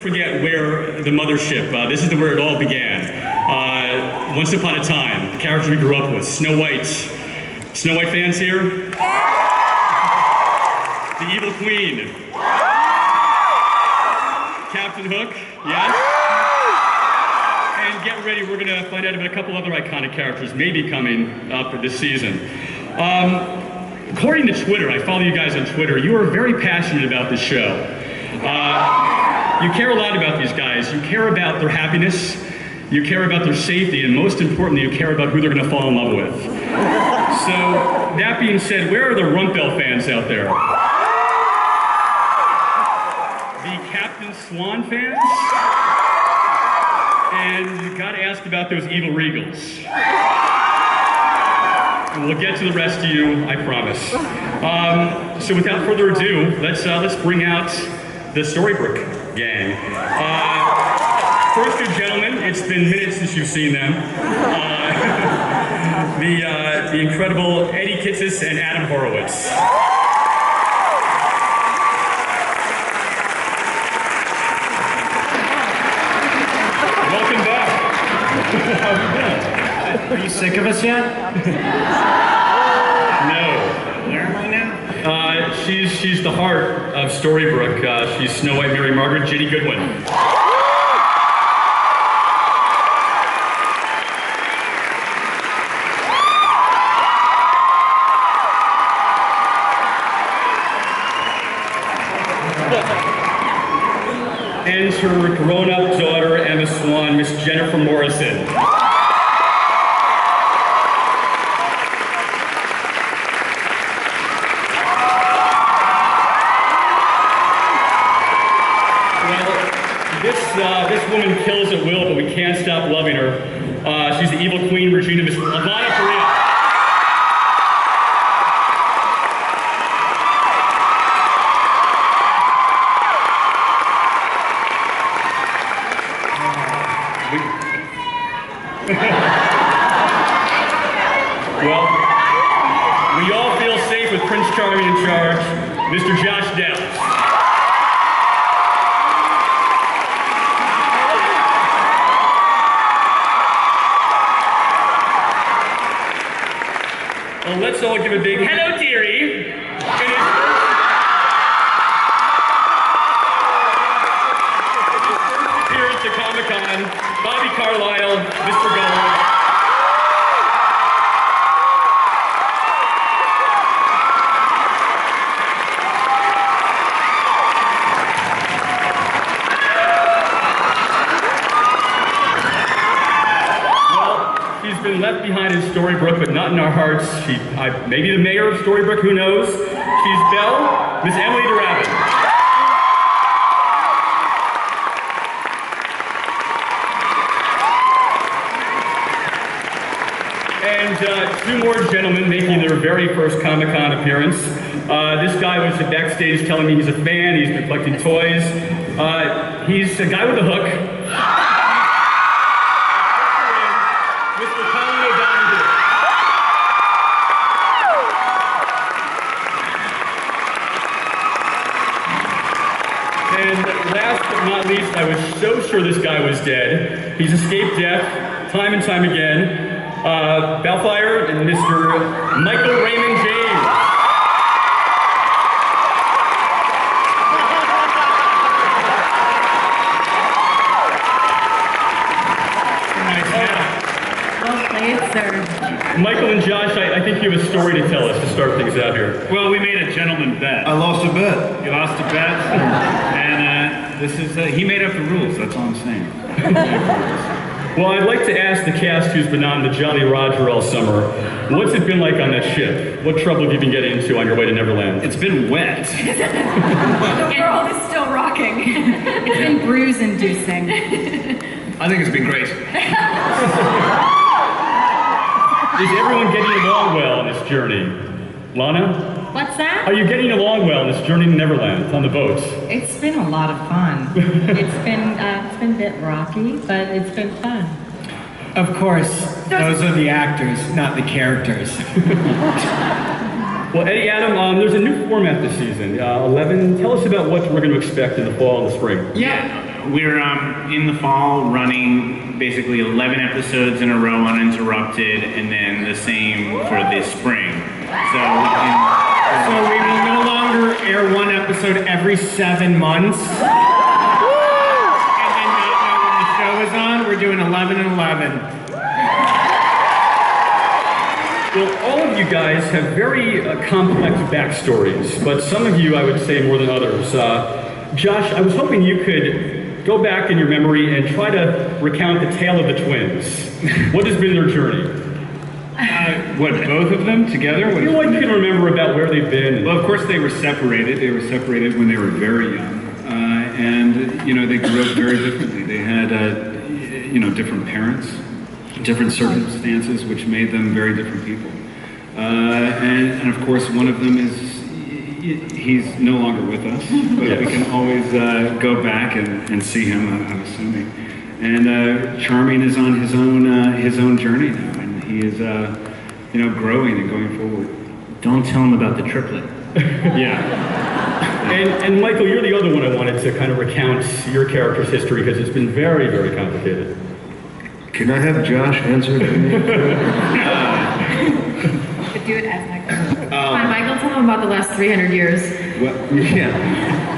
Forget where the mothership, this is where it all began. Once upon a time, the characters we grew up with, Snow White. Snow White fans here? The Evil Queen. Captain Hook, yes? And get ready, we're gonna find out about a couple other iconic characters maybe coming up this season. According to Twitter, I follow you guys on Twitter, you are very passionate about this show. You care a lot about these guys. You care about their happiness, you care about their safety, and most importantly, you care about who they're gonna fall in love with. So, that being said, where are the Rumpel fans out there? The Captain Swan fans? And you gotta ask about those evil Regals. And we'll get to the rest of you, I promise. So without further ado, let's bring out the Storybrooke gang. First two gentlemen, it's been minutes since you've seen them. The incredible Eddie Kitsis and Adam Horowitz. Welcome back. How have you been? Are you sick of us yet? No. Where am I now? She's the heart of Storybrooke. She's Snow White, Mary Margaret, Ginny Goodwin. And her grown-up daughter, Emma Swan, Miss Jennifer Morrison. This woman kills at will, but we can't stop loving her. She's the evil queen, Regina, Miss Ivana Perea. Well, we all feel safe with Prince Charming in charge, Mr. Josh Dowd. Well, let's all give a big hello, dearie. Appearance at Comic-Con, Bobby Carlisle, Mr. Gold. She's been left behind in Storybrooke, but not in our hearts. Maybe the mayor of Storybrooke, who knows? She's Belle, Miss Emily DeRabbit. And two more gentlemen making their very first Comic-Con appearance. This guy was backstage telling me he's a fan, he's been collecting toys. He's a guy with a hook. And last but not least, I was so sure this guy was dead. He's escaped death time and time again. Balfire and Mr. Michael Raymond James. Well played, sir. Michael and Josh, I think you have a story to tell us to start things out here. Well, we made a gentleman bet. I lost a bet. You lost a bet, and this is he made up the rules. That's all I'm saying. Well, I'd like to ask the cast who's been on the Jolly Roger all summer, what's it been like on that ship? What trouble have you been getting into on your way to Neverland? It's been wet. The world is still rocking. It's been bruise-inducing. I think it's been great. Is everyone getting along well on this journey? Lana? What's that? Are you getting along well on this journey to Neverland, on the boats? It's been a lot of fun. It's been a bit rocky, but it's been fun. Of course, those are the actors, not the characters. Well, Eddie, Adam, there's a new format this season, 11. Tell us about what we're going to expect in the fall and the spring. Yeah, we're in the fall running basically 11 episodes in a row uninterrupted, and then the same for this spring. So we will no longer air one episode every 7 months. And then not know when the show is on. We're doing 11 and 11. Well, all of you guys have very complex backstories, but some of you, I would say, more than others. Josh, I was hoping you could go back in your memory and try to recount the tale of the twins. What has been their journey? what, both of them together? You know what you can remember about where they've been? Well, of course they were separated. They were separated when they were very young. And, you know, they grew up very differently. They had, you know, different parents, different circumstances, which made them very different people. And of course, one of them is, he's no longer with us, but we can always go back and see him, I'm assuming. And Charming is on his own journey now, and he is, you know, growing and going forward. Don't tell him about the triplet. Yeah. And Michael, you're the other one I wanted to kind of recount your character's history, because it's been very, very complicated. Can I have Josh answer? Could do it as Michael. Fine, Michael, tell him about the last 300 years. Well, yeah.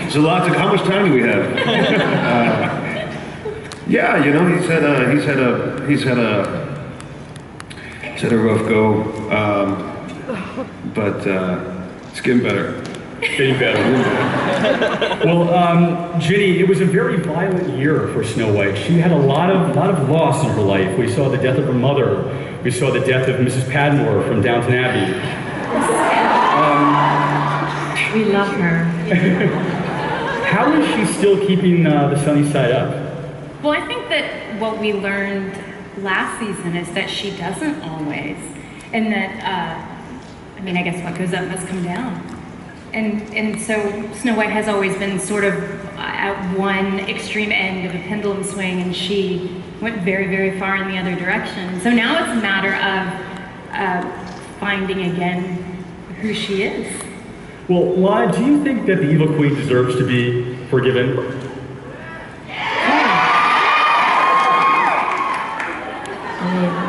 There's a lot to. How much time do we have? Yeah, you know, he's had a rough go, but it's getting better. Getting better. Well, Ginny, it was a very violent year for Snow White. She had a lot of loss in her life. We saw the death of her mother. We saw the death of Mrs. Padmore from Downton Abbey. We love her. How is she still keeping the sunny side up? Well, I think that what we learned last season is that she doesn't always. And that, I mean, I guess what goes up must come down. And so Snow White has always been sort of at one extreme end of a pendulum swing, and she went very, very far in the other direction. So now it's a matter of finding again who she is. Well, Lana, do you think that the Evil Queen deserves to be forgiven?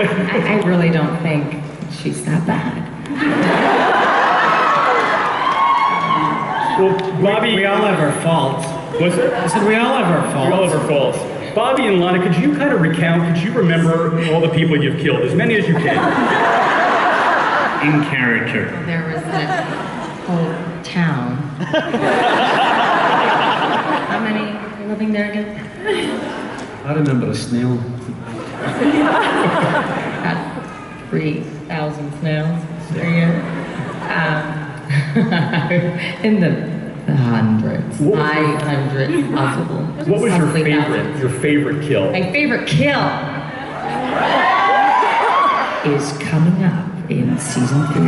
I really don't think she's that bad. Well, Bobby... We all have our faults. What's it? I said we all have our faults. We all have our faults. Bobby and Lana, could you kind of recount, could you remember all the people you've killed, as many as you can? In character. There was that whole town. How many are living there again? I remember a snail. About 3,000 snails. There you go. In the hundreds. 500 possible. What was Possibly your thousands. favorite kill? My favorite kill is coming up in season 3.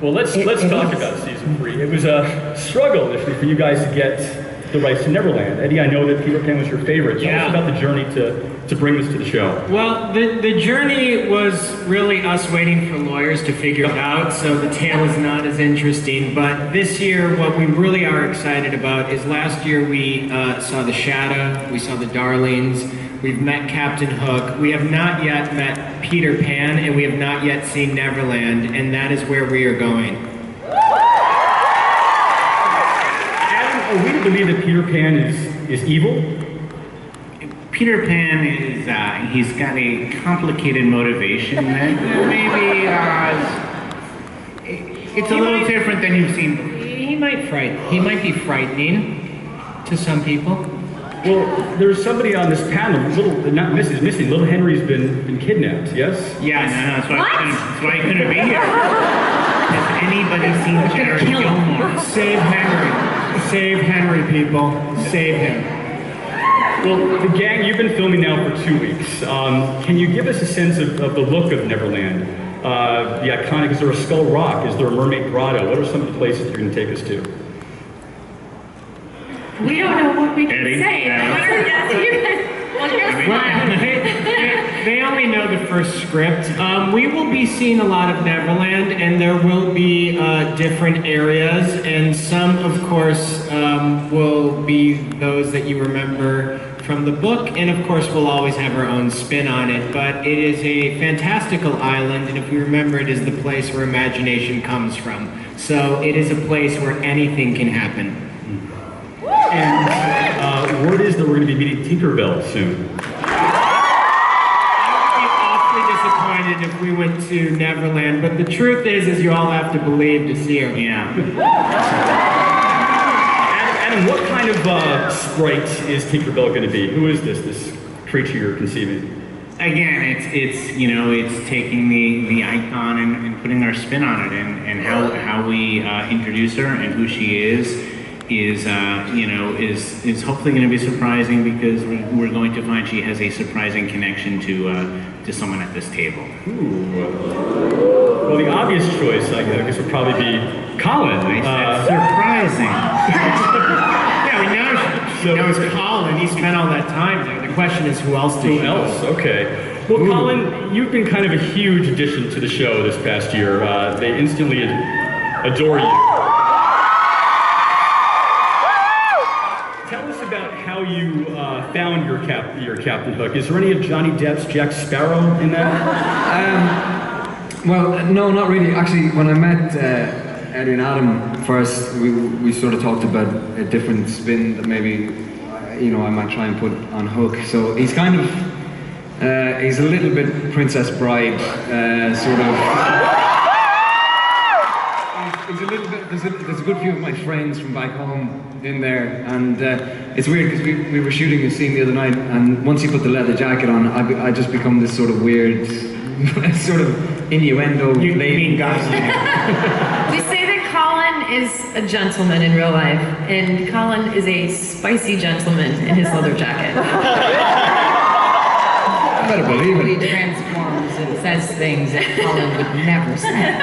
Well, let's talk about season 3. It was a struggle initially for you guys to get the rights to Neverland. Eddie, I know that Peter Pan was your favorite. Tell us about the journey to bring this to the show. Well, the journey was really us waiting for lawyers to figure it out, so the tale is not as interesting. But this year, what we really are excited about is last year we saw the Shadow, we saw the Darlings, we've met Captain Hook. We have not yet met Peter Pan, and we have not yet seen Neverland, and that is where we are going. Adam, are we to believe that Peter Pan is evil? Peter Pan is, he's got a complicated motivation that maybe, it's a little different than you've seen before. He might be frightening to some people. Well, there's somebody on this panel, missing. Little Henry's been kidnapped, yes? Yeah, no, that's why he couldn't be here. Has anybody seen Jared Gilmore? Save Henry. Save Henry, people. Save him. Well, the gang, you've been filming now for 2 weeks. Can you give us a sense of the look of Neverland? The iconic, is there a Skull Rock? Is there a Mermaid Grotto? What are some of the places you're going to take us to? We don't know what we can Eddie, say. yeah. What are you guys? Well, you're gonna smile. They only know the first script. We will be seeing a lot of Neverland, and there will be different areas, and some, of course, will be those that you remember from the book, and of course we'll always have our own spin on it, but it is a fantastical island, and if you remember, it is the place where imagination comes from. So it is a place where anything can happen. And word is that we're going to be meeting Tinkerbell soon. I would be awfully disappointed if we went to Neverland, but the truth is you all have to believe to see her. Yeah. Adam, what kind of sprite is Tinkerbell going to be? Who is this creature you're conceiving? Again, it's taking the icon and putting our spin on it, and how we introduce her and who she is hopefully going to be surprising, because we're going to find she has a surprising connection to someone at this table. Ooh. Well, the obvious choice, I guess, would probably be Colin. Surprising. Yeah, we know it's Colin. He spent all that time there. The question is, who else does she know? Okay. Well, Colin, you've been kind of a huge addition to the show this past year. They instantly adore you. Tell us about how you found your Captain Hook. Is there any of Johnny Depp's Jack Sparrow in that? Well, no, not really. Actually, when I met Eddie and Adam first, we sort of talked about a different spin that maybe I might try and put on Hook. So he's kind of he's a little bit Princess Bride sort of. He's a little bit. There's a good few of my friends from back home in there, and it's weird because we were shooting a scene the other night, and once he put the leather jacket on, I just become this sort of weird, sort of innuendo. You mean guys? We say that Colin is a gentleman in real life, and Colin is a spicy gentleman in his leather jacket. I better believe it. He transforms and says things that Colin would never say.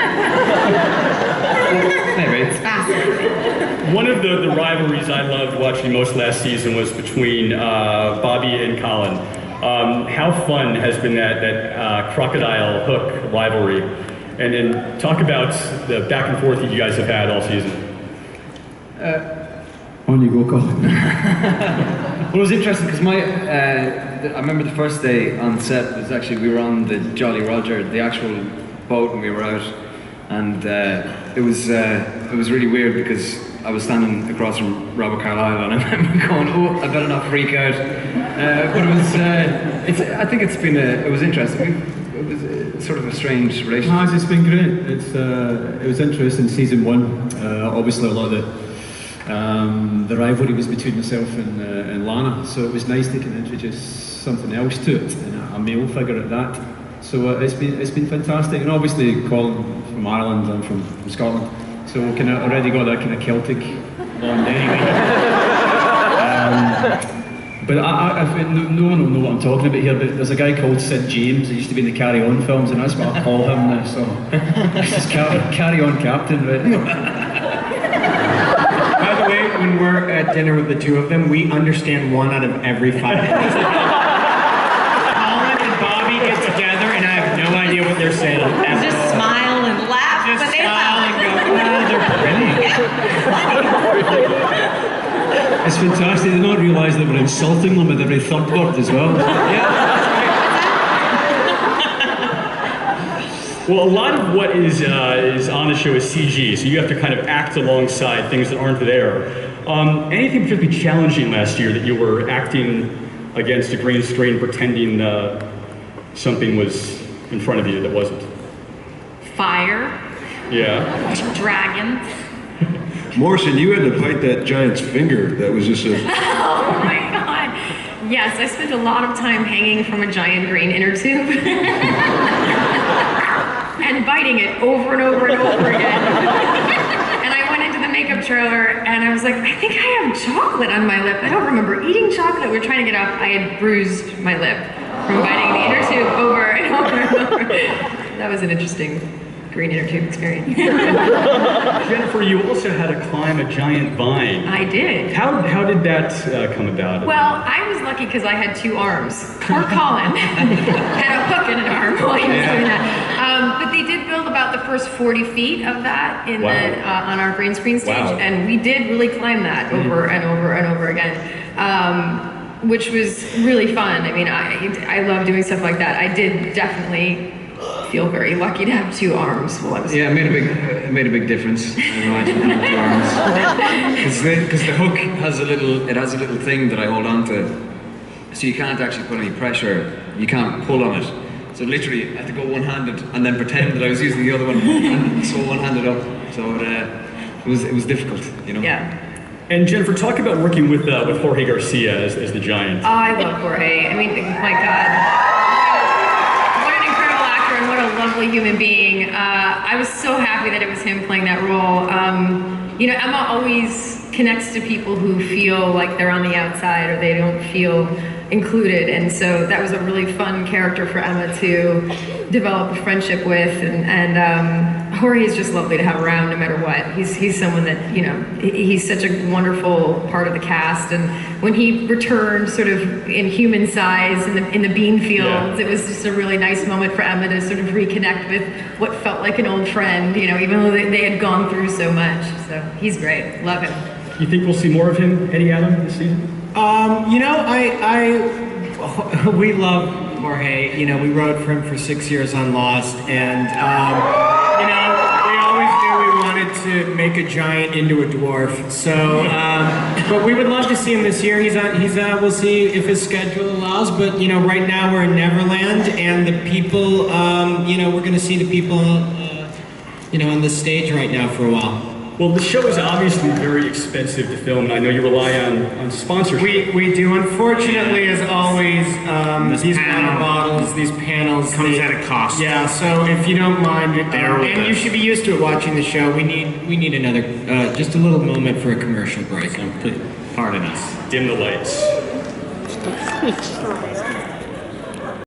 Maybe. It's fascinating. One of the rivalries I loved watching most last season was between Bobby and Colin. How fun has been that crocodile Hook rivalry? And then talk about the back and forth that you guys have had all season. On you go, Colin. Well, it was interesting because I remember the first day on set was actually, we were on the Jolly Roger, the actual boat, and we were out, and it was really weird because I was standing across from Robert Carlyle, and I remember going, "Oh, I better not freak out." But it was, I think it was interesting. It was sort of a strange relationship. It's been great. It was interesting season one. Obviously, a lot of the rivalry was between myself and Lana, so it was nice to kind of introduce something else to it, and a male figure at that. So it's been fantastic, and obviously Colin from Ireland, I'm from Scotland, so we kind of already got that kind of Celtic bond anyway. But I no one will know what I'm talking about here, but there's a guy called Sid James who used to be in the Carry On films, and that's what I call him now, so this is Carry On Captain, right? By the way, when we're at dinner with the two of them, we understand 1 out of every 5 minutes. Colin and Bobby get together, and I have no idea what they're saying. Just smile and laugh. Just but they smile laugh. and go, "Ah, they're pretty." It's fantastic. They don't realise that we're insulting them with every third word as well. Well, a lot of what is on the show is CG, so you have to kind of act alongside things that aren't there. Anything particularly challenging last year that you were acting against a green screen, pretending something was in front of you that wasn't? Fire, Yeah. dragons. Morrison, you had to bite that giant's finger. That was just a... Oh my God. Yes, I spent a lot of time hanging from a giant green inner tube. And biting it over and over and over again. And I went into the makeup trailer and I was like, I think I have chocolate on my lip. I don't remember eating chocolate. We were trying to get off. I had bruised my lip from biting the inner tube over and over and over. That was an interesting great inner tube experience. Jennifer, you also had to climb a giant vine. I did. How did that come about? Well, I was lucky because I had 2 arms. Poor Colin had a hook in an arm while he was doing that. But they did build about the first 40 feet of that in on our green screen stage, and we did really climb that over and over and over again, which was really fun. I mean, I love doing stuff like that. I did definitely feel very lucky to have 2 arms while I was. Yeah, it made a big difference. I imagine having 2 arms because the hook has a little thing that I hold on to, so you can't actually put any pressure. You can't pull on it. So literally, I had to go one-handed and then pretend that I was using the other one and so one-handed up. So it was difficult, you know. Yeah. And Jennifer, talk about working with Jorge Garcia as the Giant. Oh, I love Jorge. I mean, my God. What an incredible actor and what a lovely human being. I was so happy that it was him playing that role. You know, Emma always connects to people who feel like they're on the outside or they don't feel included, and so that was a really fun character for Emma to develop a friendship with, and Jorge is just lovely to have around no matter what. He's someone that, you know, he's such a wonderful part of the cast, and when he returned sort of in human size in the bean fields, it was just a really nice moment for Emma to sort of reconnect with what felt like an old friend, you know, even though they had gone through so much. So he's great, love him. You think we'll see more of him, Eddie Adam, this season? You know, we love Jorge. You know, we wrote for him for 6 years on Lost, and you know, we always knew we wanted to make a giant into a dwarf. So, but we would love to see him this year. We'll see if his schedule allows. But you know, right now we're in Neverland, and the people, you know, we're going to see the people, you know, on the stage right now for a while. Well, the show is obviously very expensive to film, and I know you rely on sponsorship. We do. Unfortunately, as always, these water bottles, these panels comes at a cost. Yeah. So if you don't mind, and you should be used to it watching the show. We need another just a little moment for a commercial break. So please, pardon us. Dim the lights.